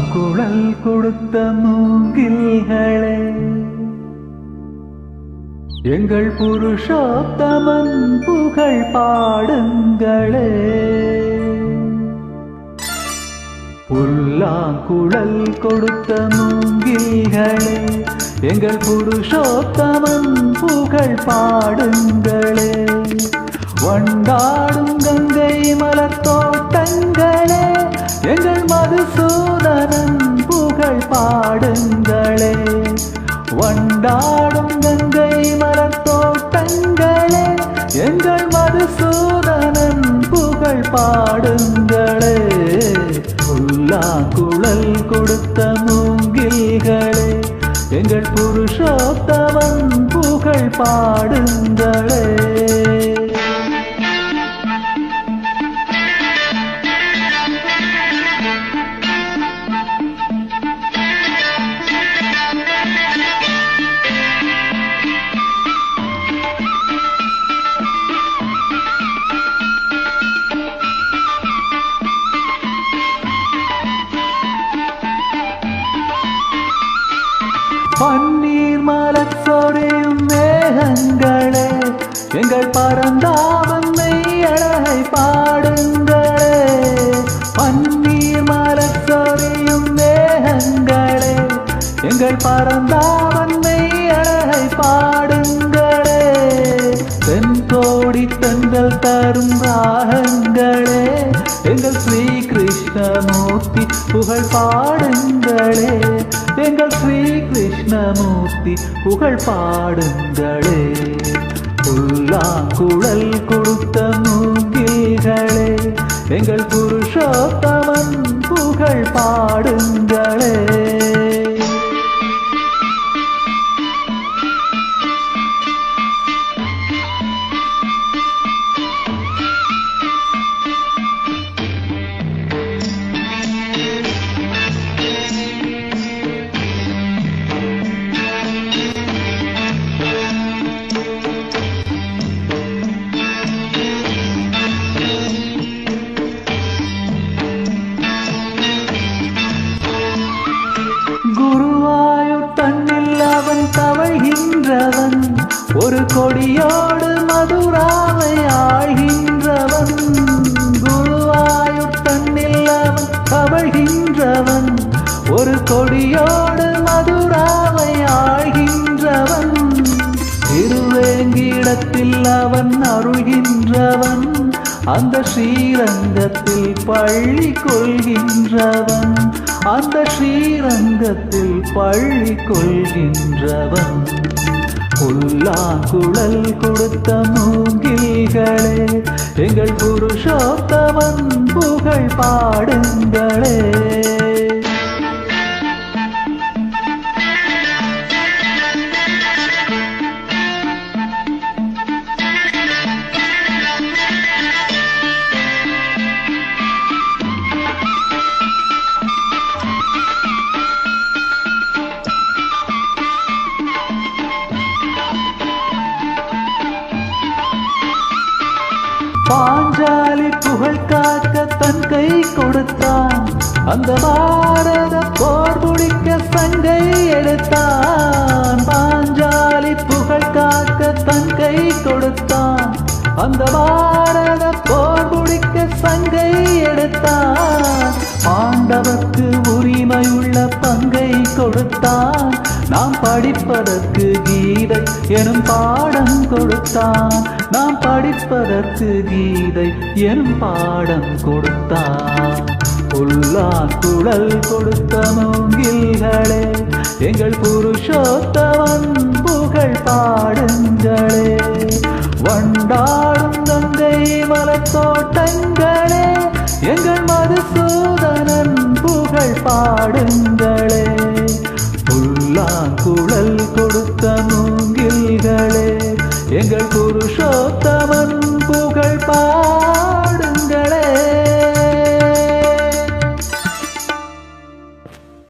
புல்லாங்குழல் கொடுத்த மூங்கில்களே, எங்கள் புருஷோத்தமன் புகழ் பாடுங்களே. புல்லாங்குழல் கொடுத்த மூங்கில்களே, எங்கள் புருஷோத்தமன் புகழ் பாடுங்களே. வண்டாடும் கங்கை மலர் தோட்டங்களே, எங்கள் மதுசூதனன் புகழ் பாடுங்களே. வண்டாடும் கங்கை மலர் தோட்டங்களே, எங்கள் மதுசூதனன் புகழ் பாடுங்களே. புல்லாங்குழல் கொடுத்த மூங்கில்களே, எங்கள் புருஷோத்தமன் புகழ் பாடுங்களே. பன்னீர் மலர் சொரியும் மேகங்களே, எங்கள் பரந்தாமன் மெய்யழகை பாடுங்களே. பன்னீர் மலர் சொரியும் மேகங்களே, எங்கள் பரந்தாமன் மெய்யழகை பாடுங்களே. தென்கோடி தென்றல் தரும் ராகங்களே, எங்கள் ஸ்ரீ கிருஷ்ணமூர்த்தி புகழ் பாடுங்களே. எங்கள் ஸ்ரீ கிருஷ்ணமூர்த்தி புகழ் பாடுங்களே. புல்லாங்குழல் கொடுத்த மூங்கில்களே, எங்கள் புருஷோத்தமன் புகழ் பாடுங்களே. குருவாயூர் தன்னில் அவன் தவழ்கின்றவன், ஒரு கொடியோடு மதுராவை ஆழ்கின்றவன். குருவாயூர் தன்னில் அவன் தவழ்கின்றவன், ஒரு கொடியோடு மதுராவை ஆழ்கின்றவன். திருவேங்கிடத்தில் அவன் அருள்கின்றவன், அந்த ஸ்ரீரங்கத்தில் பள்ளி கொள்கின்றவன். அந்த ஸ்ரீரங்கத்தில் பள்ளி கொள்கின்றவன். புல்லாங்குழல் கொடுத்த மூங்கில்களே, எங்கள் புருஷோத்தமன் புகழ் பாடுங்களே. பாஞ்சாலி புகழ் காக்க தன் கை கொடுத்தான், அந்த பாரத போர் முடிக்க சங்கை எடுத்தான். பாஞ்சாலி புகழ் காக்க தன் கை கொடுத்தான், அந்த பாரத போர் முடிக்க சங்கை எடுத்தான். பாண்டவர்க்கு உரிமையுள்ள பங்கை கொடுத்தான், நாம் படிப்பதற்கு கீதை எனும் பாடம் கொடுத்தான். நாம் படிப்பதற்கு கீதை எனும் பாடம் கொடுத்தான். புல்லாங்குழல் கொடுத்த மூங்கில்களே, எங்கள் புருஷோத்தமன் புகழ் பாடுங்களே. வண்டாடும் கங்கை மலர் தோட்டங்களே, எங்கள் மதுசூதனன் புகழ் பாடுங்களே.